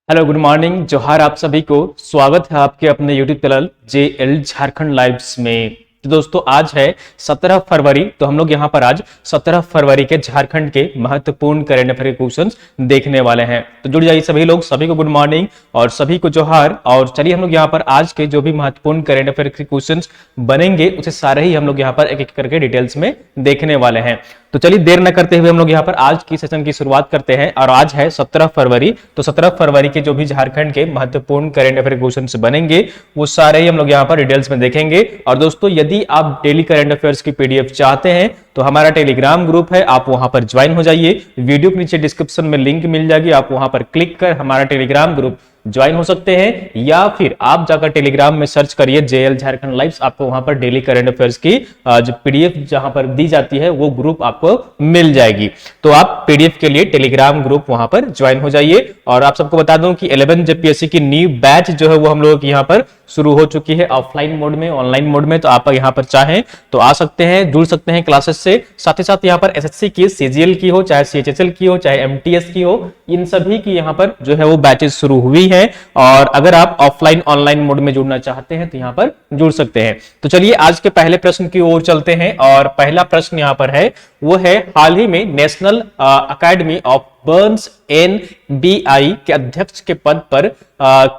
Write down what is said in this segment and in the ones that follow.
Hello good morning जोहार आप सभी को। स्वागत है आपके अपने YouTube channel JL Jharkhand lives में। तो दोस्तों आज है 17 फरवरी। तो हम लोग यहाँ पर आज 17 फरवरी के झारखंड के महत्वपूर्ण करंट अफेयर क्वेश्चंस देखने वाले हैं। तो जुड़ जाइए सभी लोग, सभी को गुड मॉर्निंग और सभी को जोहार। और चलिए हम लोग यहाँ पर आज के जो भी महत्वपूर्ण करंट अफेयर के क्वेश्चंस बनेंगे उसे सारे ही हम लोग यहाँ पर एक एक करके डिटेल्स में देखने वाले हैं। तो चलिए देर न करते हुए हम लोग यहाँ पर आज की सेशन की शुरुआत करते हैं। और आज है 17 फरवरी। तो 17 फरवरी के जो भी झारखंड के महत्वपूर्ण करंट अफेयर क्वेश्चंस बनेंगे वो सारे ही हम लोग यहाँ पर डिटेल्स में देखेंगे। और दोस्तों यदि आप डेली करंट अफेयर्स की पीडीएफ चाहते हैं तो हमारा टेलीग्राम ग्रुप है, आप वहां पर ज्वाइन हो जाइए। वीडियो के नीचे डिस्क्रिप्शन में लिंक मिल जाएगी, आप वहां पर क्लिक कर हमारा टेलीग्राम ग्रुप ज्वाइन हो सकते हैं। या फिर आप जाकर टेलीग्राम में सर्च करिए जेएल झारखंड लाइव्स, आपको वहां पर डेली करंट अफेयर्स की जो पीडीएफ जहां पर दी जाती है वो ग्रुप आपको मिल जाएगी। तो आप पीडीएफ के लिए टेलीग्राम ग्रुप वहां पर ज्वाइन हो जाइए। और आप सबको बता दूं कि 11 जेपीएससी की न्यू बैच जो है वो हम लोग यहाँ पर शुरू हो चुकी है, ऑफलाइन मोड में, ऑनलाइन मोड में। तो आप यहाँ पर चाहें तो आ सकते हैं, जुड़ सकते हैं क्लासेस से। साथ ही साथ यहाँ पर एसएससी की, सीजीएल की हो, चाहे सीएचएसएल की हो, चाहे एमटीएस की हो, इन सभी की यहाँ पर जो है वो बैचेस शुरू हुई है। और अगर आप ऑफलाइन ऑनलाइन मोड में जुड़ना चाहते हैं तो यहाँ पर जुड़ सकते हैं। तो चलिए आज के पहले प्रश्न की ओर चलते हैं। और पहला प्रश्न यहाँ पर है वो है, हाल ही में national academy of Burns NBI के अध्यक्ष के पद पर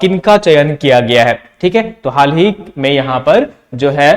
किनका चयन किया गया है। ठीक है, तो हाल ही में यहाँ पर जो है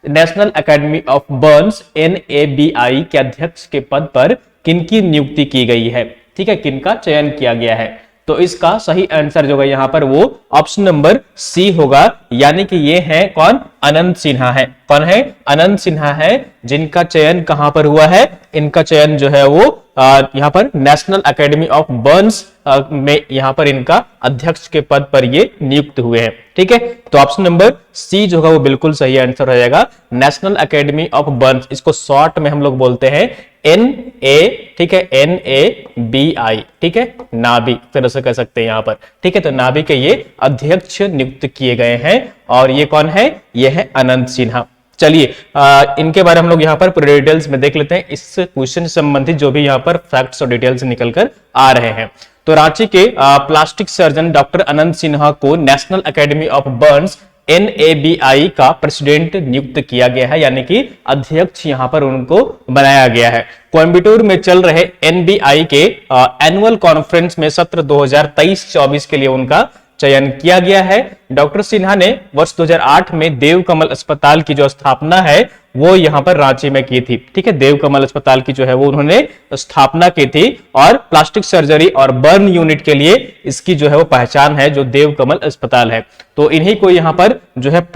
नेशनल अकेडमी ऑफ बर्न्स एनएबीआई के अध्यक्ष के पद पर किनकी नियुक्ति की गई है। ठीक है, किनका चयन किया गया है। तो इसका सही आंसर जो है यहाँ पर वो ऑप्शन नंबर सी होगा, यानी कि ये है कौन, अनंत सिन्हा है। कौन है, अनंत सिन्हा है, जिनका चयन कहां पर हुआ है, इनका चयन जो है वो यहाँ पर नेशनल एकेडमी ऑफ बर्न्स में यहाँ पर इनका अध्यक्ष के पद पर ये नियुक्त हुए हैं। ठीक है, तो ऑप्शन नंबर सी जो होगा वो बिल्कुल सही आंसर हो जाएगा, नेशनल एकेडमी ऑफ बर्न्स। इसको शॉर्ट में हम लोग बोलते हैं एनए। ठीक है, NABI। ठीक है, नाबी तरह से कह सकते हैं यहाँ पर। ठीक है, तो नाबी के ये अध्यक्ष नियुक्त किए गए हैं। और ये कौन है, ये है अनंत सिन्हा। चलिए इनके बारे में हम लोग यहाँ पर पूरे डिटेल्स में देख लेते हैं। इस क्वेश्चन से संबंधित जो भी यहाँ पर फैक्ट्स और डिटेल्स निकल कर आ रहे हैं। तो रांची के प्लास्टिक सर्जन डॉक्टर अनंत सिन्हा को national academy of Burns NABI का प्रेसिडेंट नियुक्त किया गया है, यानी कि अध्यक्ष यहां पर उनको बनाया गया है। कोयम्बटूर में चल रहे NBI के एनुअल कॉन्फ्रेंस में सत्र 2023-24 के लिए उनका चयन किया गया है। डॉक्टर सिन्हा ने वर्ष 2008 में देवकमल अस्पताल की जो स्थापना है वो यहां पर रांची में की थी। ठीक है, देवकमल अस्पताल की जो है वो उन्होंने स्थापना की थी। और प्लास्टिक सर्जरी और बर्न यूनिट के लिए इसकी जो है वो पहचान है, जो देवकमल अस्पताल है। तो इन्हीं को यहां पर जो है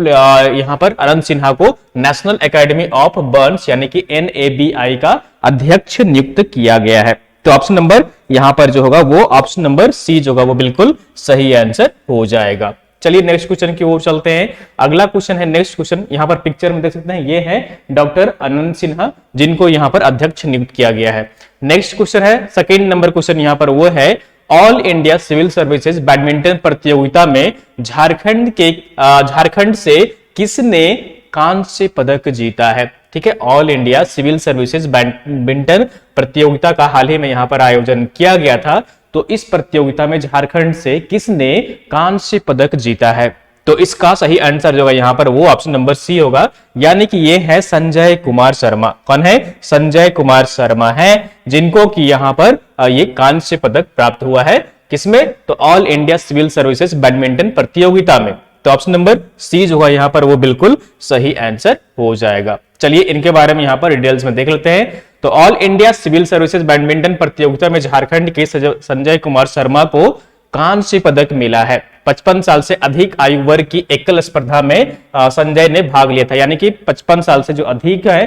यहां पर अनंत सिन्हा को नेशनल एकेडमी ऑफ बर्न्स यानी कि NABI का अध्यक्ष नियुक्त किया गया है। तो ऑप्शन नंबर यहां पर जो होगा वो ऑप्शन नंबर सी जो होगा वो बिल्कुल सही आंसर हो जाएगा। चलिए नेक्स्ट क्वेश्चन की ओर चलते हैं। अगला क्वेश्चन है, नेक्स्ट क्वेश्चन यहां पर पिक्चर में देख सकते हैं, ये है डॉक्टर अनंत सिन्हा, जिनको यहां पर अध्यक्ष नियुक्त किया गया है। नेक्स्ट क्वेश्चन है, सेकंड नंबर क्वेश्चन यहां पर वो है, all India civil services badminton प्रतियोगिता में झारखंड से किसने कांस्य पदक जीता है। ठीक है, all India civil services badminton प्रतियोगिता का हाल ही में यहां पर आयोजन किया गया था। तो इस प्रतियोगिता में झारखंड से किसने कांस्य पदक जीता है। तो इसका सही आंसर जो है यहां पर वो ऑप्शन नंबर सी होगा, यानी कि ये है संजय कुमार शर्मा। कौन है, संजय कुमार शर्मा है, जिनको कि यहां पर ये कांस्य पदक प्राप्त हुआ है। किसमें, तो all India civil services badminton प्रतियोगिता में। तो ऑप्शन नंबर सी जो है यहां पर वो बिल्कुल सही आंसर हो जाएगा। चलिए इनके बारे में यहां पर डिटेल्स में देख लेते हैं। तो all India civil services badminton प्रतियोगिता में झारखंड के संजय कुमार शर्मा को कांस्य पदक मिला है। 55 साल से अधिक आयु वर्ग की एकल स्पर्धा में संजय ने भाग लिया था, यानी कि 55 साल से जो अधिक है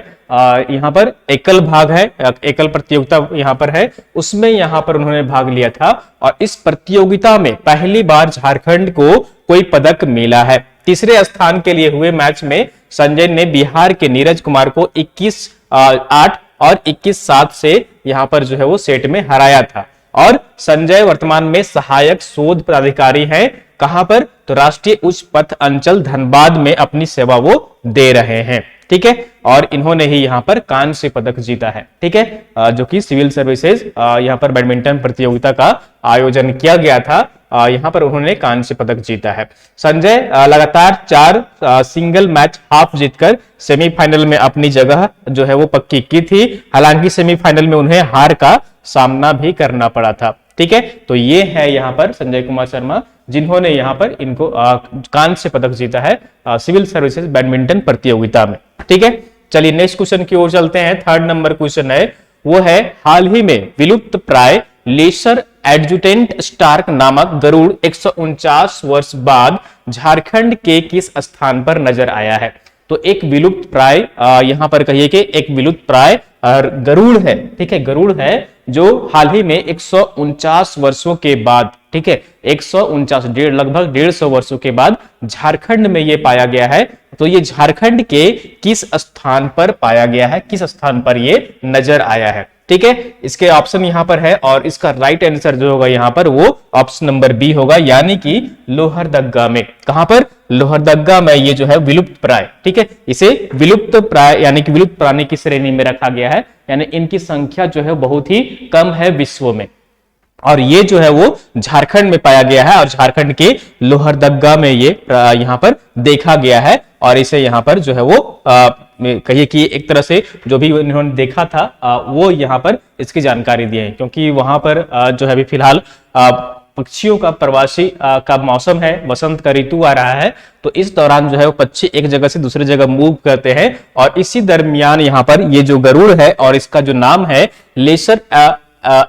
यहाँ पर एकल भाग है, एकल प्रतियोगिता यहाँ पर है, उसमें यहाँ पर उन्होंने भाग लिया था। और इस प्रतियोगिता में पहली बार झारखंड को कोई पदक मिला है। तीसरे स्थान के लिए हुए मैच में संजय ने बिहार के नीरज कुमार को 21-8 और 21-7 से यहाँ पर जो है वो सेट में हराया था। और संजय वर्तमान में सहायक शोध पदाधिकारी हैं, कहां पर, तो राष्ट्रीय उच्च पथ अंचल धनबाद में अपनी सेवा वो दे रहे हैं। ठीक है। और इन्होंने ही यहाँ पर कांस्य पदक जीता है, ठीक है, जो कि सिविल सर्विसेज यहाँ पर बैडमिंटन प्रतियोगिता का आयोजन किया गया था, यहाँ पर उन्होंने कांस्य पदक जीता है। संजय लगातार 4 सिंगल मैच हाफ जीतकर सेमीफाइनल में अपनी जगह जो है वो पक्की की थी। हालांकि सेमीफाइनल में उन्हें हार का सामना भी करना पड़ा था, ठीक है। तो ये है यहाँ पर संजय कुमार शर्मा, जिन्होंने यहाँ पर इनको कांस्य पदक जीता है सिविल सर्विसेज बैडमिंटन प्रतियोगिता में, ठीक है। चलिए नेक्स्ट क्वेश्चन की ओर चलते हैं। 3rd नंबर क्वेश्चन है, वो है हाल ही में विलुप्त प्राय लेसर एडजुटेंट स्टार्क नामक गरुड़ 149 वर्ष बाद झारखंड के किस स्थान पर नजर आया है। तो एक विलुप्त प्राय यहां पर कहिए कि एक विलुप्त प्राय गरुड़ है, ठीक है, गरुड़ है जो हाल ही में 149 वर्षों के बाद, ठीक है, 149 लगभग 150 वर्षों के बाद झारखंड में ये पाया गया है। तो ये झारखंड के किस स्थान पर पाया गया है, किस स्थान पर ये नजर आया है, ठीक है। इसके ऑप्शन यहां पर है और इसका राइट आंसर जो होगा यहां पर वो ऑप्शन नंबर बी होगा, यानी कि लोहरदग्गा में। कहां पर? लोहरदग्गा में ये जो है विलुप्त प्राय, ठीक है, इसे विलुप्त प्राय यानी कि विलुप्त प्राणी की श्रेणी में रखा गया है, यानी इनकी संख्या जो है बहुत ही कम है विश्व में, और ये जो है वो झारखंड में पाया गया है और झारखंड के लोहरदग्गा में ये यहाँ पर देखा गया है। और इसे यहाँ पर जो है वो कहिए कि एक तरह से जो भी इन्होंने देखा था वो यहाँ पर इसकी जानकारी दी है, क्योंकि वहां पर जो है अभी फिलहाल पक्षियों का प्रवासी का मौसम है, बसंत का ऋतु आ रहा है, तो इस दौरान जो है वो पक्षी एक जगह से दूसरी जगह मूव करते हैं, और इसी दरमियान यहाँ पर ये जो गरुड़ है और इसका जो नाम है लेसर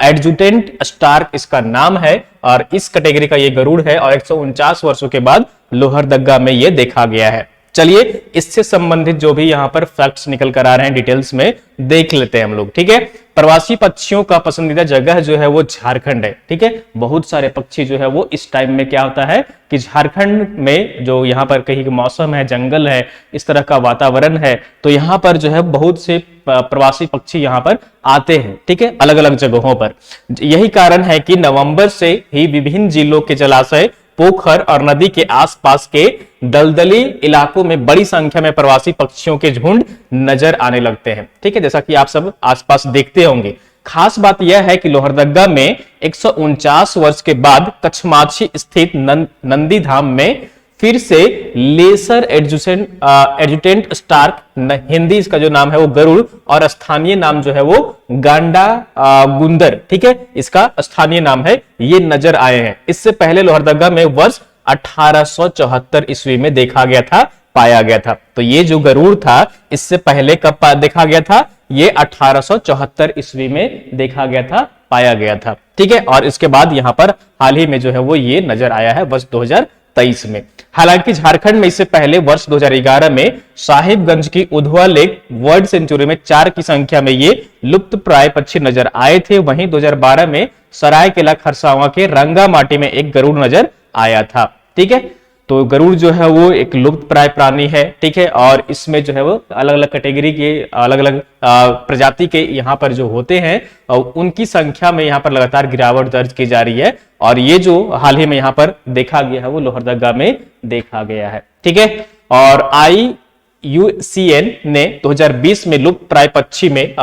एडजुटेंट स्टार्क इसका नाम है, और इस कैटेगरी का ये गरुड़ है और 149 वर्षों के बाद लोहरदग्गा में ये देखा गया है। चलिए इससे संबंधित जो भी यहाँ पर फैक्ट्स निकल कर आ रहे हैं डिटेल्स में देख लेते हैं हम लोग, ठीक है। प्रवासी पक्षियों का पसंदीदा जगह जो है वो झारखंड है, ठीक है। बहुत सारे पक्षी जो है वो इस टाइम में क्या होता है कि झारखंड में जो यहाँ पर कहीं मौसम है, जंगल है, इस तरह का वातावरण है, तो यहाँ पर जो है बहुत से प्रवासी पक्षी यहाँ पर आते हैं, ठीक है, अलग अलग जगहों पर। यही कारण है कि नवंबर से ही विभिन्न जिलों के जलाशय, पोखर और नदी के आसपास के दलदली इलाकों में बड़ी संख्या में प्रवासी पक्षियों के झुंड नजर आने लगते हैं, ठीक है, जैसा कि आप सब आसपास देखते होंगे। खास बात यह है कि लोहरदग्गा में 149 वर्ष के बाद कछमाछी स्थित नंदी धाम में फिर से लेसर एडजुटेंट स्टार्क, हिंदी इसका जो नाम है वो गरुड़, और स्थानीय नाम जो है वो गांडा गुंदर, ठीक है, इसका स्थानीय नाम है, ये नजर आए हैं। इससे पहले लोहरदग्गा में वर्ष 1874 ईस्वी में देखा गया था, पाया गया था। तो ये जो गरुड़ था इससे पहले कब देखा गया था? ये 1874 ईस्वी में देखा गया था, पाया गया था, ठीक है। और इसके बाद यहाँ पर हाल ही में जो है वो ये नजर आया है वर्ष 2023 में। हालांकि झारखंड में इससे पहले वर्ष 2011 में साहिबगंज की उधवा लेक वर्ल्ड सेंचुरी में 4 की संख्या में ये लुप्त प्राय पक्षी नजर आए थे। वहीं 2012 में सरायकेला खरसावां के रंगामाटी में एक गरुड़ नजर आया था, ठीक है। तो गरुड़ जो है वो एक लुप्त प्राय प्राणी है, ठीक है, और इसमें जो है वो अलग अलग कैटेगरी के अलग अलग प्रजाति के यहाँ पर जो होते हैं उनकी संख्या में यहाँ पर लगातार गिरावट दर्ज की जा रही है, और ये जो हाल ही में यहाँ पर देखा गया है वो लोहरदग्गा में देखा गया है, ठीक है। और IUCN ने 2020 में लुप्त प्राय पक्षी में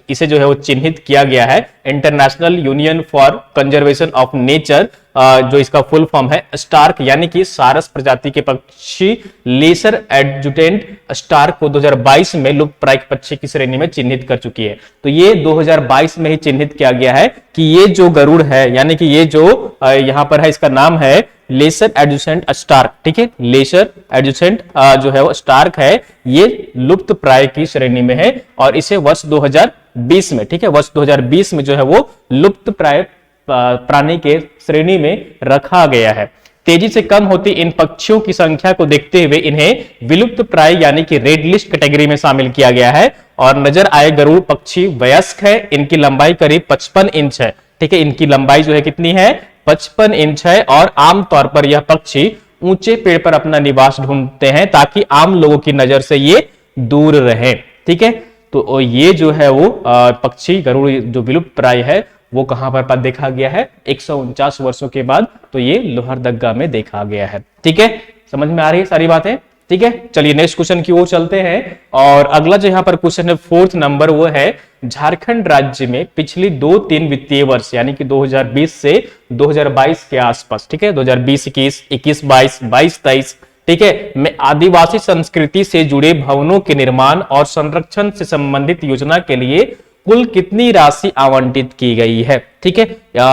इसे जो है वो चिन्हित किया गया है, international union for conservation of nature, जो इसका फुल फॉर्म है स्टार्क, यानी कि सारस प्रजाति के पक्षी लेसर एडजुटेंट स्टार्क को 2022 में लुप्त प्राय पक्षी की श्रेणी में चिन्हित कर चुकी है। तो ये 2022 में ही चिन्हित किया गया है कि ये जो गरुड़ है, यानी कि ये जो यहाँ पर है, इसका नाम है लेसर एडजुटेंट स्टार्क, ठीक है, लेसर एडजुटेंट जो है वो स्टार्क है, ये लुप्त प्राय की श्रेणी में है, और इसे वर्ष 2020 में, ठीक है, वर्ष 2020 में जो है वो लुप्त प्राय प्राणी के श्रेणी में रखा गया है। तेजी से कम होती इन पक्षियों की संख्या को देखते हुए इन्हें विलुप्त प्राय यानी कि रेड लिस्ट कैटेगरी में शामिल किया गया है, और नजर आए गरुड़ पक्षी वयस्क है, इनकी लंबाई करीब 55 इंच है, ठीक है, इनकी लंबाई जो है कितनी है? 55 इंच है, और आमतौर पर यह पक्षी ऊंचे पेड़ पर अपना निवास ढूंढते हैं ताकि आम लोगों की नजर से ये दूर रहे, ठीक है। तो ये जो है वो पक्षी गरुड़ जो विलुप्त प्राय है वो कहां पर देखा गया है? 149 वर्षों के बाद, तो ये लोहरदग्गा में देखा गया है, ठीक है। समझ में आ रही है सारी बातें? ठीक है, चलिए नेक्स्ट क्वेश्चन की ओर चलते हैं। और अगला जो यहाँ पर क्वेश्चन है 4th नंबर, वो है झारखंड राज्य में पिछली 2-3 वित्तीय वर्ष यानी कि 2020 से 2022 के आसपास, ठीक है, 2020-21, 21-22, 22-23, ठीक है, में आदिवासी संस्कृति से जुड़े भवनों के निर्माण और संरक्षण से संबंधित योजना के लिए कुल कितनी राशि आवंटित की गई है। ठीक है,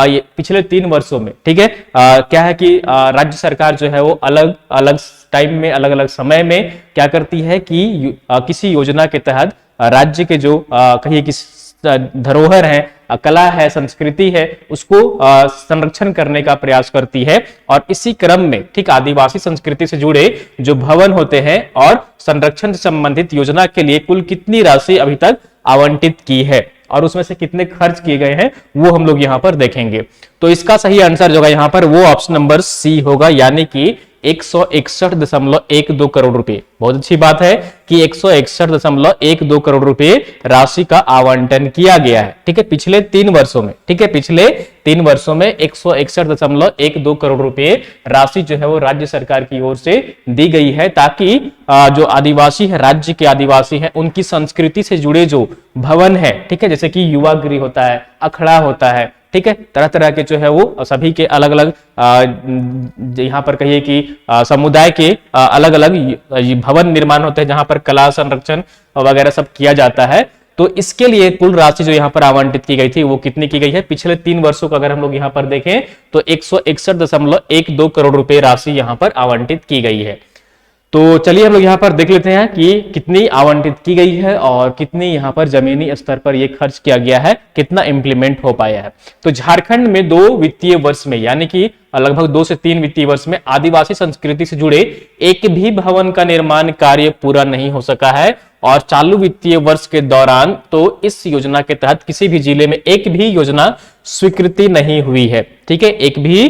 ये पिछले 3 वर्षों में, ठीक है, क्या है कि राज्य सरकार जो है वो अलग अलग टाइम में, अलग अलग समय में क्या करती है कि किसी योजना के तहत राज्य के जो कहीं किस धरोहर है, कला है, संस्कृति है, उसको संरक्षण करने का प्रयास करती है। और इसी क्रम में, ठीक, आदिवासी संस्कृति से जुड़े जो भवन होते हैं और संरक्षण से संबंधित योजना के लिए कुल कितनी राशि अभी तक आवंटित की है और उसमें से कितने खर्च किए गए हैं वो हम लोग यहां पर देखेंगे। तो इसका सही आंसर जो होगा यहां पर वो ऑप्शन नंबर सी होगा, यानी कि 161.12 करोड़ रुपए। बहुत अच्छी बात है कि 161.12 करोड़ रुपए राशि का आवंटन किया गया है, ठीक है, पिछले 3 वर्षों में, ठीक है, पिछले 3 वर्षों में 161.12 करोड़ रुपए राशि जो है वो राज्य सरकार की ओर से दी गई है, ताकि जो आदिवासी है, राज्य के आदिवासी हैं, उनकी संस्कृति से जुड़े जो भवन है, ठीक है, जैसे कि युवा गृह होता है, अखड़ा होता है, ठीक है, तरह तरह के जो है वो सभी के अलग अलग यहाँ पर कहिए कि समुदाय के अलग अलग भवन निर्माण होते हैं जहां पर कला संरक्षण वगैरह सब किया जाता है। तो इसके लिए कुल राशि जो यहाँ पर आवंटित की गई थी वो कितनी की गई है पिछले 3 वर्षों का अगर हम लोग यहाँ पर देखें तो 161.12 करोड़ रुपए राशि यहाँ पर आवंटित की गई है। तो चलिए हम लोग यहाँ पर देख लेते हैं कि कितनी आवंटित की गई है और कितनी यहाँ पर जमीनी स्तर पर ये खर्च किया गया है, कितना इंप्लीमेंट हो पाया है। तो झारखंड में 2 वित्तीय वर्ष में, यानी कि लगभग 2 से 3 वित्तीय वर्ष में आदिवासी संस्कृति से जुड़े एक भी भवन का निर्माण कार्य पूरा नहीं हो सका है। और चालू वित्तीय वर्ष के दौरान तो इस योजना के तहत किसी भी जिले में एक भी योजना स्वीकृति नहीं हुई है, ठीक है, एक भी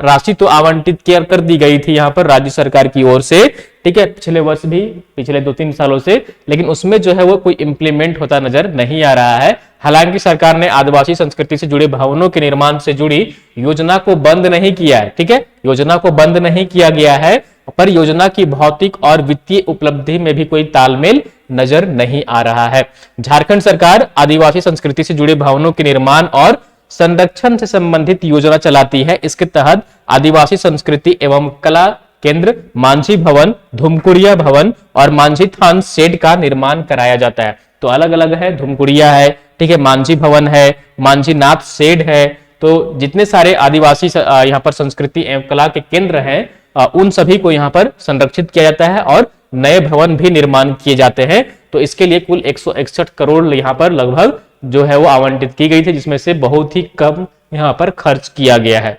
राशि तो आवंटित कर दी गई थी यहाँ पर राज्य सरकार की ओर से, ठीक है, पिछले वर्ष भी, पिछले 2-3 सालों से, लेकिन उसमें जो है वो कोई इंप्लीमेंट होता नजर नहीं आ रहा है। हालांकि सरकार ने आदिवासी संस्कृति से जुड़े भवनों के निर्माण से जुड़ी योजना को बंद नहीं किया है, ठीक है, योजना को बंद नहीं किया गया है, पर योजना की भौतिक और वित्तीय उपलब्धि में भी कोई तालमेल नजर नहीं आ रहा है। झारखंड सरकार आदिवासी संस्कृति से जुड़े भवनों के निर्माण और संरक्षण से संबंधित योजना चलाती है। इसके तहत आदिवासी संस्कृति एवं कला केंद्र मांझी भवन, धुमकुड़िया भवन और मांझी थान शेड का निर्माण कराया जाता है। तो अलग अलग है, धुमकुड़िया है, ठीक है, मांझी भवन है, मांझी नाथ शेड है। तो जितने सारे आदिवासी यहाँ पर संस्कृति एवं कला के केंद्र हैं उन सभी को यहाँ पर संरक्षित किया जाता है और नए भवन भी निर्माण किए जाते हैं। तो इसके लिए कुल 161 करोड़ यहाँ पर लगभग जो है वो आवंटित की गई थी, जिसमें से बहुत ही कम यहाँ पर खर्च किया गया है,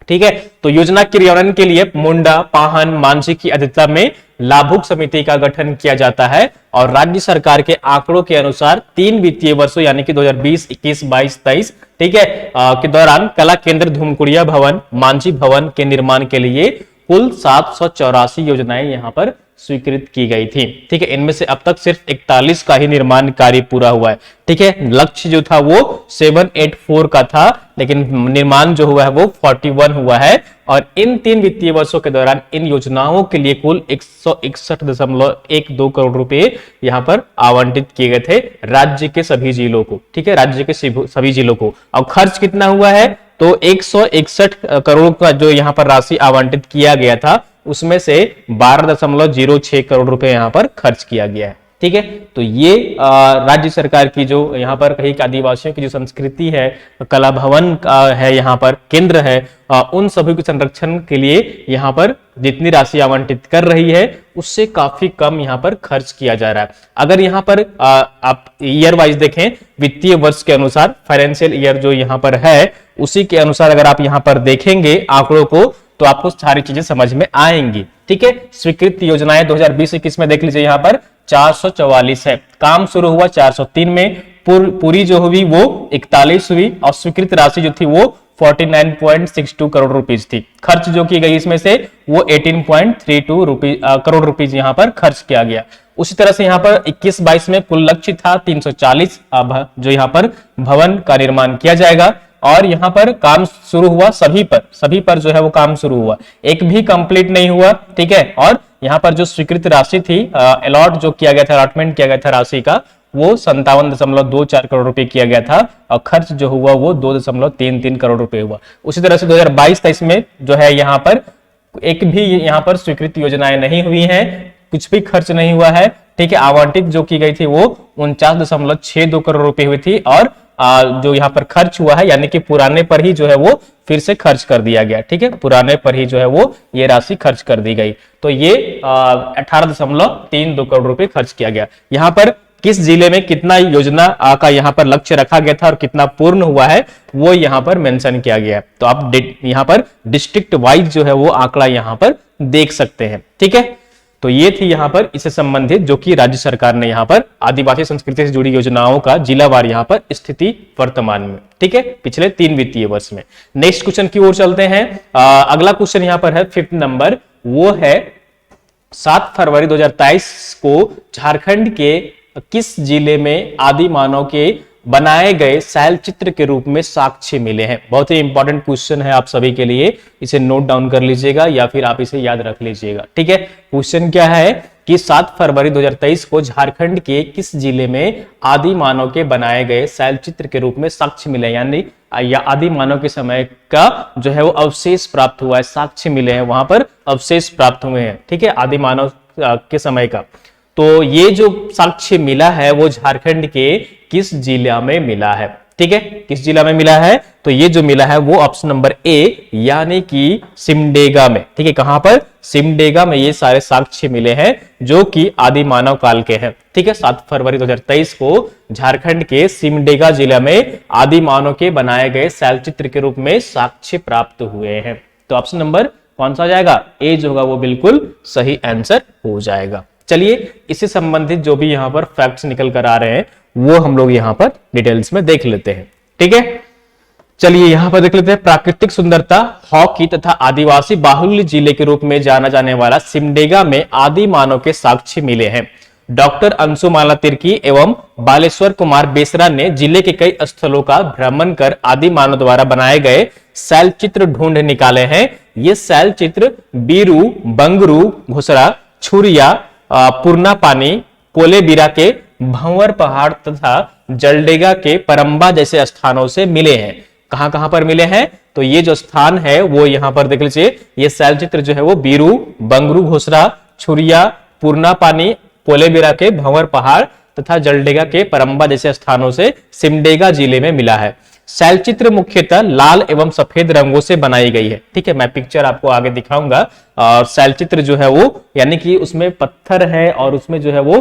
ठीक है। तो योजना क्रियान्वयन के लिए मुंडा, पाहन, मांझी की अध्यक्षता में लाभुक समिति का गठन किया जाता है और राज्य सरकार के आंकड़ों के अनुसार 3 वित्तीय वर्षों यानी कि 2020, 21, 22, 23, ठीक है, के दौरान कला केंद्र, धुमकुड़िया भवन, मांझी भवन के निर्माण के लिए कुल 784 योजनाएं यहां पर स्वीकृत की गई थी, ठीक है। इनमें से अब तक सिर्फ 41 का ही निर्माण कार्य पूरा हुआ है, ठीक है। लक्ष्य जो था वो 784 का था, लेकिन निर्माण जो हुआ है वो 41 हुआ है। और इन 3 वित्तीय वर्षों के दौरान इन योजनाओं के लिए कुल 161.12 करोड़ रुपए यहां पर आवंटित किए गए थे राज्य के सभी जिलों को, ठीक है, राज्य के सभी जिलों को। और खर्च कितना हुआ है तो 161 करोड़ का जो यहाँ पर राशि आवंटित किया गया था उसमें से 12.06 करोड़ रुपए यहाँ पर खर्च किया गया है, ठीक है। तो ये राज्य सरकार की जो यहाँ पर कहीं आदिवासियों की जो संस्कृति है, कला भवन है, यहाँ पर केंद्र है, उन सभी के संरक्षण के लिए यहाँ पर जितनी राशि आवंटित कर रही है उससे काफी कम यहाँ पर खर्च किया जा रहा है। अगर यहाँ पर आप ईयर वाइज देखें, वित्तीय वर्ष के अनुसार, फाइनेंशियल ईयर जो यहाँ पर है उसी के अनुसार अगर आप यहाँ पर देखेंगे आंकड़ों को तो आपको सारी चीजें समझ में आएंगी, ठीक है। स्वीकृत योजनाएं 2020-21 में देख लीजिए, यहाँ पर 444 है, काम शुरू हुआ 403 में, पूरी जो हुई वो 41 हुई और स्वीकृत राशि जो थी वो 49.62 करोड़ रुपीज थी। खर्च जो की गई इसमें से वो 18.32 करोड़ रुपीज यहाँ पर खर्च किया गया। उसी तरह से यहाँ पर 21-22 में कुल लक्ष्य था 340 जो यहाँ पर भवन का निर्माण किया जाएगा, और यहाँ पर काम शुरू हुआ सभी पर जो है वो काम शुरू हुआ, एक भी कंप्लीट नहीं हुआ, ठीक है। और यहाँ पर जो स्वीकृत राशि थी, अलॉट जो किया गया था, अलॉटमेंट किया गया था राशि का, वो 57.24 करोड़ रुपए किया गया था और खर्च जो हुआ वो 2.33 करोड़ रुपए हुआ। उसी तरह से 2022-23 में जो है यहाँ पर एक भी यहाँ पर स्वीकृत योजनाएं नहीं हुई हैं, कुछ भी खर्च नहीं हुआ है, ठीक है। आवंटित जो की गई थी वो 49.62 करोड़ रुपए हुई थी और जो यहाँ पर खर्च हुआ है यानी कि पुराने पर ही जो है वो फिर से खर्च कर दिया गया, ठीक है। पुराने पर ही जो है वो ये राशि खर्च कर दी गई, तो ये 18.32 करोड़ रुपए खर्च किया गया। यहाँ पर किस जिले में कितना योजना का यहाँ पर लक्ष्य रखा गया था और कितना पूर्ण हुआ है वो यहाँ पर मेंशन किया गया है। तो आप यहाँ पर डिस्ट्रिक्ट वाइज जो है वो आंकड़ा यहाँ पर देख सकते हैं, ठीक है। तो ये थी यहाँ पर इससे संबंधित जो कि राज्य सरकार ने यहाँ पर आदिवासी संस्कृति से जुड़ी योजनाओं का जिलावार यहाँ पर स्थिति वर्तमान में, ठीक है, पिछले 3 वित्तीय वर्ष में। नेक्स्ट क्वेश्चन की ओर चलते हैं। अगला क्वेश्चन यहाँ पर है 5th नंबर, वो है 7 फरवरी 2023 को झारखंड के किस जिले में आदि मानव के बनाए गए शैल चित्र के रूप में साक्ष्य मिले हैं। बहुत ही इंपॉर्टेंट क्वेश्चन है आप सभी के लिए, इसे नोट डाउन कर लीजिएगा या फिर आप इसे याद रख लीजिएगा, ठीक है। क्वेश्चन क्या है कि 7 फरवरी 2023 को झारखंड के किस जिले में आदि मानव के बनाए गए शैल चित्र के रूप में साक्ष्य मिले, यानी या आदि मानव के समय का जो है वो अवशेष प्राप्त हुआ है, साक्ष्य मिले हैं, वहां पर अवशेष प्राप्त हुए हैं, ठीक है, आदि मानव के समय का। तो ये जो साक्ष्य मिला है वो झारखंड के किस जिला में मिला है, ठीक है, किस जिला में मिला है। तो ये जो मिला है वो ऑप्शन नंबर ए यानी कि सिमडेगा में, ठीक है। कहां पर? सिमडेगा में ये सारे साक्ष्य मिले हैं जो कि आदि मानव काल के हैं, ठीक है। 7 फरवरी 2023 को झारखंड के सिमडेगा जिला में आदि मानव के बनाए गए शैल चित्र के रूप में साक्ष्य प्राप्त हुए हैं। तो ऑप्शन नंबर कौन सा हो जाएगा? ए जो होगा वो बिल्कुल सही आंसर हो जाएगा। चलिए इससे संबंधित जो भी यहाँ पर फैक्ट्स निकल कर आ रहे हैं वो हम लोग यहाँ पर डिटेल्स में देख लेते हैं, ठीक है। चलिए यहाँ पर देख लेते हैं। प्राकृतिक सुंदरता, हॉकी तथा आदिवासी बाहुल्य जिले के रूप में जाना जाने वाला सिमडेगा में आदि मानव के साक्ष्य मिले हैं। डॉक्टर अंशुमाला तिर्की एवं बालेश्वर कुमार बेसरा ने जिले के कई स्थलों का भ्रमण कर आदि मानव द्वारा बनाए गए शैल चित्र ढूंढ निकाले हैं। ये शैल चित्र बीरू, बंगरू, घुसरा, छुरिया, पूर्णा पानी, कोलेबिरा के भंवर पहाड़ तथा जलडेगा के परंबा जैसे स्थानों से मिले हैं। कहां कहां पर मिले हैं? तो ये जो स्थान है वो यहां पर देख लीजिए, ये शैल चित्र जो है वो बीरू, बंगरू, घुसरा, छुरिया, पूर्णा पानी, कोलेबिरा के भंवर पहाड़ तथा जलडेगा के परंबा जैसे स्थानों से सिमडेगा जिले में मिला है। शैल चित्र मुख्यतः लाल एवं सफेद रंगों से बनाई गई है, ठीक है। मैं पिक्चर आपको आगे दिखाऊंगा। और शैल चित्र जो है वो यानी कि उसमें पत्थर है और उसमें जो है वो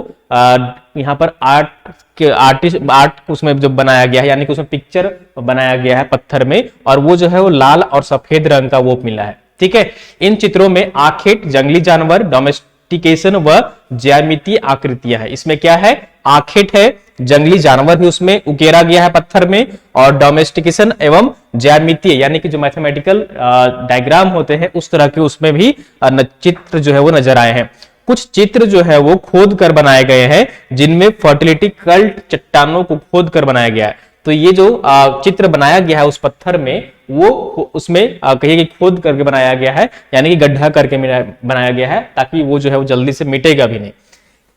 यहाँ पर आर्ट उसमें जो बनाया गया है, यानी कि उसमें पिक्चर बनाया गया है पत्थर में, और वो जो है वो लाल और सफेद रंग का वो मिला है, ठीक है। इन चित्रों में आखेट, जंगली जानवर, डोमेस्टिकेशन व ज्यामितीय आकृतियां है। इसमें क्या है? आखेट है, जंगली जानवर भी उसमें उकेरा गया है पत्थर में, और डोमेस्टिकेशन एवं ज्यामितीय यानी कि जो मैथमेटिकल डायग्राम होते हैं उस तरह के उसमें भी चित्र जो है वो नजर आए हैं। कुछ चित्र जो है वो खोद कर बनाए गए हैं जिनमें फर्टिलिटी कल्ट चट्टानों को खोद कर बनाया गया है। तो ये जो चित्र बनाया गया है उस पत्थर में वो उसमें कहिए कि खोद करके बनाया गया है, यानी कि गड्ढा करके बनाया गया है ताकि वो जो है वो जल्दी से मिटेगा भी नहीं।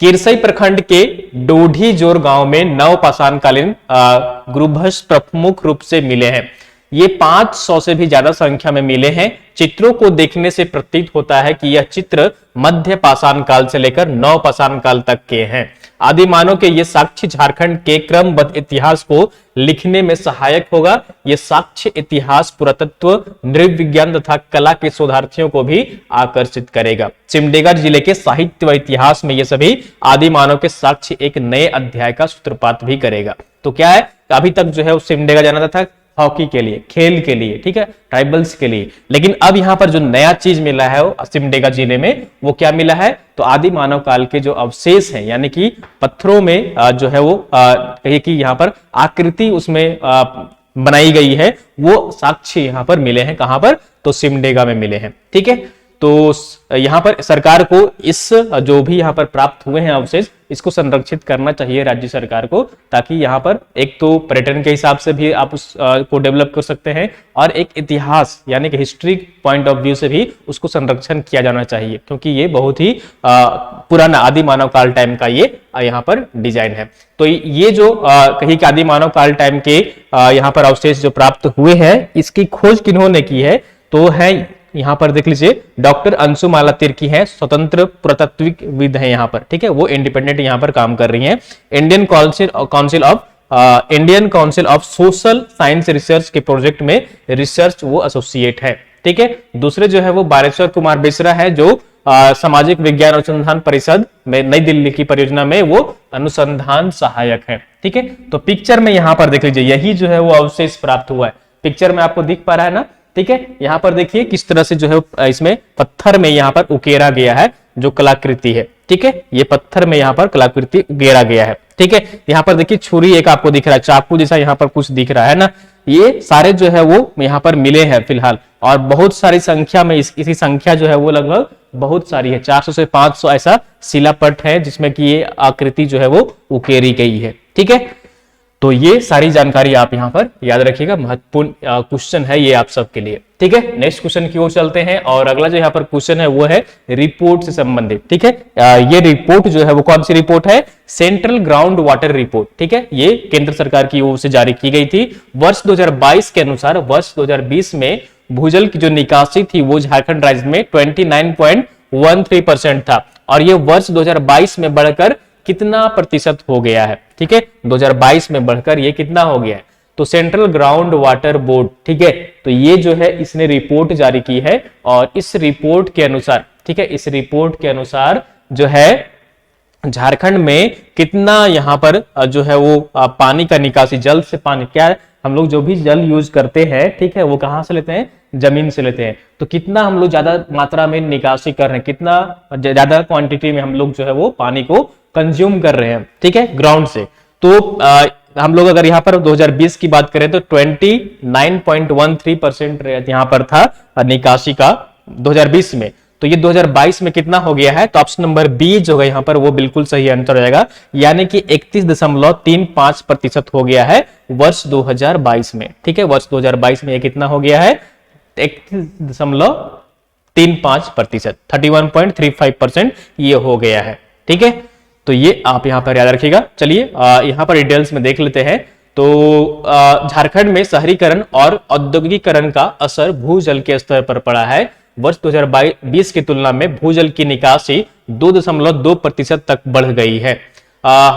किरसई प्रखंड के डोढ़ी जोर गांव में नवपाषाणकालीन गुरुभस प्रमुख रूप से मिले हैं। ये 500 से भी ज्यादा संख्या में मिले हैं। चित्रों को देखने से प्रतीत होता है कि यह चित्र मध्य पाषाण काल से लेकर नवपाषाण काल तक के हैं। आदि मानव के ये साक्ष्य झारखंड के क्रमबद्ध इतिहास को लिखने में सहायक होगा। ये साक्ष्य इतिहास, पुरातत्व, नृविज्ञान तथा कला के शोधार्थियों को भी आकर्षित करेगा। सिमडेगा जिले के साहित्य व इतिहास में ये सभी आदि मानव के साक्ष्य एक नए अध्याय का सूत्रपात भी करेगा। तो क्या है? अभी तक जो है सिमडेगा जाना था हॉकी के लिए, खेल के लिए, ठीक है, ट्राइबल्स के लिए, लेकिन अब यहाँ पर जो नया चीज मिला है सिमडेगा जिले में वो क्या मिला है? तो आदि मानव काल के जो अवशेष हैं, यानी कि पत्थरों में जो है वो कहिए कि यहाँ पर आकृति उसमें बनाई गई है, वो साक्ष्य यहाँ पर मिले हैं। कहां पर? तो सिमडेगा में मिले हैं, ठीक है। तो यहाँ पर सरकार को इस जो भी यहाँ पर प्राप्त हुए हैं अवशेष, इसको संरक्षित करना चाहिए राज्य सरकार को, ताकि यहाँ पर एक तो पर्यटन के हिसाब से भी आप उस को डेवलप कर सकते हैं, और एक इतिहास यानी कि हिस्ट्री पॉइंट ऑफ व्यू से भी उसको संरक्षण किया जाना चाहिए, क्योंकि ये बहुत ही पुराना आदि मानव काल टाइम का ये यहाँ पर डिजाइन है। तो ये जो कहीं के आदि मानव काल टाइम के यहाँ पर अवशेष जो प्राप्त हुए हैं, इसकी खोज किन्होंने की है, तो है यहाँ पर देख लीजिए डॉक्टर अंशुमाला तिर्की है, स्वतंत्र पुरातत्वविद है यहाँ पर, ठीक है, वो इंडिपेंडेंट यहाँ पर काम कर रही हैं। Indian council of social science research के प्रोजेक्ट में रिसर्च वो एसोसिएट है, ठीक है। दूसरे जो है वो बारेश्वर कुमार बेसरा है, जो सामाजिक विज्ञान अनुसंधान परिषद में नई दिल्ली की परियोजना में वो अनुसंधान सहायक है, ठीक है। तो पिक्चर में यहाँ पर देख लीजिए, यही जो है वो अवशेष प्राप्त हुआ है, पिक्चर में आपको दिख पा रहा है ना, ठीक है। यहाँ पर देखिए किस तरह से जो है इसमें पत्थर में यहाँ पर उकेरा गया है जो कलाकृति है, ठीक है, ये पत्थर में यहाँ पर कलाकृति उकेरा गया है, ठीक है। यहाँ पर देखिए छुरी एक आपको दिख रहा है, चाकू जैसा यहाँ पर कुछ दिख रहा है ना, ये सारे जो है वो यहाँ पर मिले हैं फिलहाल, और बहुत सारी संख्या में इसी संख्या जो है वो लगभग बहुत सारी है, 400 से 500 ऐसा शिलापट है जिसमें कि ये आकृति जो है वो उकेरी गई है, ठीक है। तो ये सारी जानकारी आप यहाँ पर याद रखिएगा, महत्वपूर्ण क्वेश्चन है ये आप सबके लिए, ठीक है। नेक्स्ट क्वेश्चन की ओर चलते हैं, और अगला जो यहाँ पर क्वेश्चन है वो है रिपोर्ट से संबंधित, ठीक है। ये रिपोर्ट जो है वो कौन सी रिपोर्ट है, सेंट्रल ग्राउंड वाटर रिपोर्ट, ठीक है। ये केंद्र सरकार की ओर से जारी की गई थी। वर्ष 2022 के अनुसार वर्ष 2020 में भूजल की जो निकासी थी वो झारखंड राज्य में 29.13% था, और ये वर्ष 2022 में बढ़कर कितना प्रतिशत हो गया है, ठीक है, 2022 में बढ़कर ये कितना हो गया है, तो सेंट्रल ग्राउंड वाटर बोर्ड, ठीक है, तो ये जो है इसने रिपोर्ट जारी की है, और इस रिपोर्ट के अनुसार, ठीक है, इस रिपोर्ट के अनुसार जो है झारखंड में कितना यहाँ पर जो है वो पानी का निकासी, जल से पानी, क्या हम लोग जो भी जल यूज करते हैं, ठीक है, वो कहां से लेते हैं, जमीन से लेते हैं, तो कितना हम लोग ज्यादा मात्रा में निकासी कर रहे हैं, कितना ज्यादा क्वांटिटी में हम लोग जो है वो पानी को कंज्यूम कर रहे हैं, ठीक है, ग्राउंड से। तो हम लोग अगर यहाँ पर 2020 की बात करें तो 29.13% यहाँ पर था निकासी का 2020 में, तो ये 2022 में कितना हो गया है, तो ऑप्शन नंबर बी जो है यहाँ पर वो बिल्कुल सही आंसर हो जाएगा, यानी कि 31.35% हो गया है वर्ष 2022 में, ठीक है, वर्ष 2022 में ये कितना हो गया है, 31.35%, 31.35% ये हो गया है, ठीक है। तो ये आप यहाँ पर याद रखिएगा। चलिए यहाँ पर डिटेल्स में देख लेते हैं। तो झारखंड में शहरीकरण और औद्योगिकीकरण का असर भूजल के स्तर पर पड़ा है। वर्ष 2020 की तुलना में भूजल की निकासी 2.2% तक बढ़ गई है।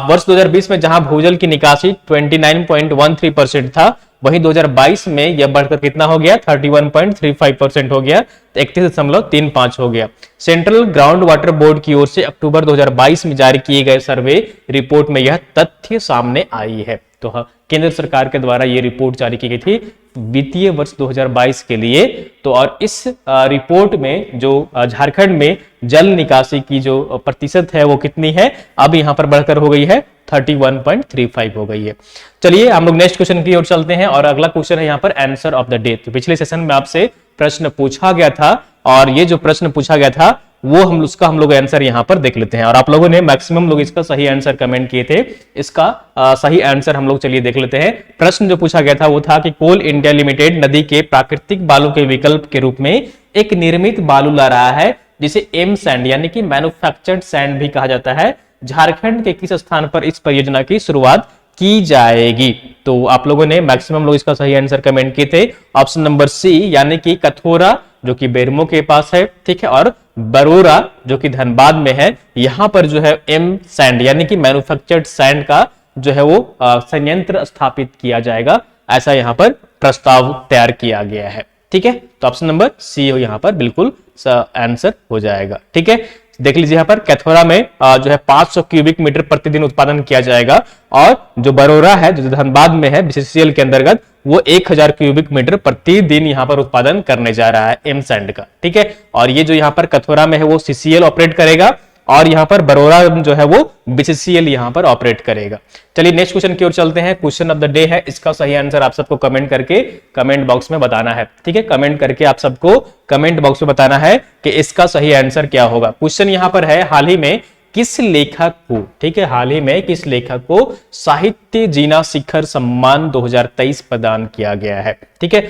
वर्ष 2020 में जहां भूजल की निकासी 29.13% था, वहीं 2022 में यह बढ़कर कितना हो गया, 31.35% हो गया, 31.35 हो गया। सेंट्रल ग्राउंड वाटर बोर्ड की ओर से अक्टूबर 2022 में जारी किए गए सर्वे रिपोर्ट में यह तथ्य सामने आई है। तो केंद्र सरकार के द्वारा यह रिपोर्ट जारी की गई थी वित्तीय वर्ष 2022 के लिए। तो और इस रिपोर्ट में जो झारखंड में जल निकासी की जो प्रतिशत है वो कितनी है, अब यहां पर बढ़कर हो गई है 31.35 हो गई है। चलिए हम लोग नेक्स्ट क्वेश्चन की ओर चलते हैं, और अगला क्वेश्चन है यहाँ पर आंसर ऑफ द डे। तो पिछले सेशन में आपसे प्रश्न पूछा गया था, और ये जो प्रश्न पूछा गया था वो हम लोग आंसर यहाँ पर देख लेते हैं, और आप लोगों ने मैक्सिमम लोग इसका सही आंसर कमेंट किए थे। इसका सही आंसर हम लोग चलिए देख लेते हैं। प्रश्न जो पूछा गया था वो था कि कोल इंडिया लिमिटेड नदी के प्राकृतिक बालू के विकल्प के रूप में एक निर्मित बालू ला रहा है, जिसे एम सैंड यानी कि मैन्युफैक्चर्ड सैंड भी कहा जाता है। झारखंड के किस स्थान पर इस परियोजना की शुरुआत की जाएगी? तो आप लोगों ने मैक्सिमम लोग इसका सही आंसर कमेंट किए थे, ऑप्शन नंबर सी यानी कि कथोरा जो कि बेरमो के पास है, ठीक है, और बरोरा जो कि धनबाद में है। यहां पर जो है एम सैंड यानी कि मैन्युफैक्चर्ड सैंड का जो है वो संयंत्र स्थापित किया जाएगा, ऐसा यहां पर प्रस्ताव तैयार किया गया है, ठीक है। तो ऑप्शन नंबर सी यहां पर बिल्कुल आंसर हो जाएगा, ठीक है। देख लीजिए यहाँ पर कैथोरा में जो है 500 क्यूबिक मीटर प्रतिदिन उत्पादन किया जाएगा, और जो बरोरा है जो धनबाद में है बीसीसीएल के अंतर्गत, वो 1000 क्यूबिक मीटर प्रतिदिन यहाँ पर उत्पादन करने जा रहा है एम सैंड का, ठीक है। और ये जो यहाँ पर कथोरा में है वो सीसीएल ऑपरेट करेगा, और यहाँ पर बरोड़ा जो है वो बीसीसीएल यहाँ पर ऑपरेट करेगा। चलिए नेक्स्ट क्वेश्चन की ओर चलते हैं। क्वेश्चन ऑफ द डे है, इसका सही आंसर आप सबको कमेंट करके कमेंट बॉक्स में बताना है। ठीक है, कमेंट करके आप सबको कमेंट बॉक्स में बताना है कि इसका सही आंसर क्या होगा। क्वेश्चन यहाँ पर है, हाल ही में किस लेखक को, ठीक है, हाल ही में किस लेखक को साहित्य जीना शिखर सम्मान 2023 प्रदान किया गया है। ठीक है,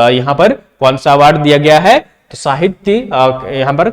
यहाँ पर कौन सा अवार्ड दिया गया है, तो साहित्य यहाँ पर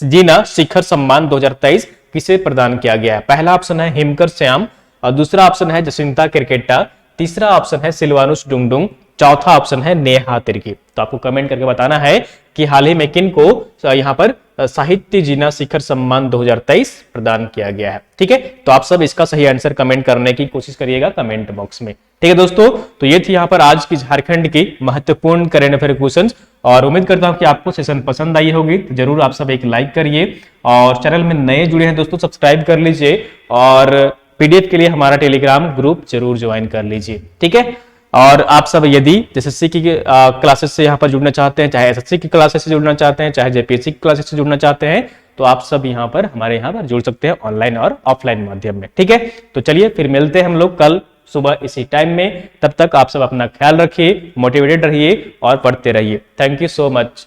जीना शिखर सम्मान 2023 किसे प्रदान किया गया है। पहला ऑप्शन है हिमकर श्याम, और दूसरा ऑप्शन है जसिंता किरकेट्टा, तीसरा ऑप्शन है सिलवानुस डुंगडुंग, चौथा ऑप्शन है नेहा तिर्की। तो आपको कमेंट करके बताना है कि हाल ही में किन को यहाँ पर साहित्य जीना शिखर सम्मान 2023 प्रदान किया गया है। ठीक है, तो आप सब इसका सही आंसर कमेंट करने की कोशिश करिएगा कमेंट बॉक्स में। ठीक है दोस्तों, तो ये थी यहाँ पर आज की झारखंड की महत्वपूर्ण करंट अफेयर क्वेश्चंस, और उम्मीद करता हूं कि आपको सेशन पसंद आई होगी। तो जरूर आप सब एक लाइक करिए, और चैनल में नए जुड़े हैं दोस्तों सब्सक्राइब कर लीजिए, और पीडीएफ के लिए हमारा टेलीग्राम ग्रुप जरूर ज्वाइन कर लीजिए। ठीक है, और आप सब यदि एसएससी की क्लासेस से यहाँ पर जुड़ना चाहते हैं, चाहे एसएससी की क्लासेस से जुड़ना चाहते हैं, चाहे जेपीएससी की क्लासेस से जुड़ना चाहते हैं, तो आप सब यहाँ पर हमारे यहाँ पर जुड़ सकते हैं ऑनलाइन और ऑफलाइन माध्यम में। ठीक है, तो चलिए फिर मिलते हैं हम लोग कल सुबह इसी टाइम में। तब तक आप सब अपना ख्याल रखिए, मोटिवेटेड रहिए और पढ़ते रहिए। Thank you so much.